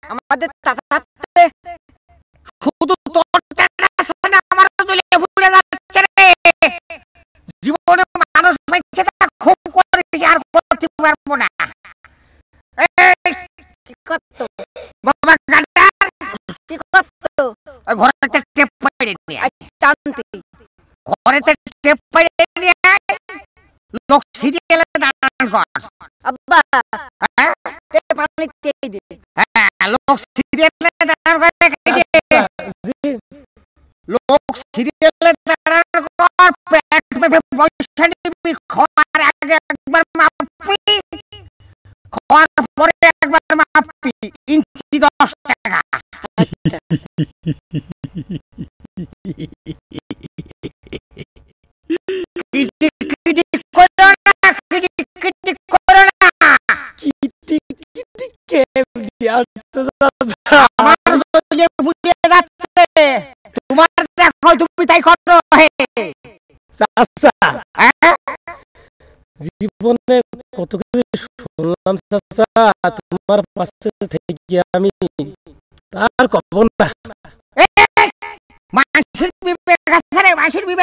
আমাদের তাতে শুধু তোর টেনশনে আমার চলে ফুলে যাচ্ছে রে। জীবনে মানুষ পাইছে তা খুব করেছি, আর করতে পারবো না। এই কি করতো বাবা গাডার কি করতো ঘরেতে টেপ পাইড়ে নিয়ে আয়। টানতে ঘরেতে টেপ পাইড়ে নিয়ে আয়, লোক সিরিয়ালে দাঁড়ান কর। আব্বা হ্যাঁ এ পানি খেয়ে দে হ্যাঁ, লোক সিরিয়ালে দাঁড়ান করে খাইছে। জি লোক সিরিয়ালে দাঁড়ান কর, পেট মেপে পয়সা নিবি। খাওয়ার আগে একবার মাপি, খাওয়ার পরে একবার মাপি। ইঞ্চি 10 টাকা। কিটিক কিটিক করো না, কিটিক কিটিক করো না। কিটি কিটি কে দিয়ার আমার চলে ফুলে যাচ্ছে, তোমার দেখো তুমি তাই করো। চাচা হ্যাঁ জীবনে কত কিছু শুনলাম চাচা, তোমার পাশে থেকে আমি আর কব না। মাসির বিবেক আছে রে, মাসির বিবেক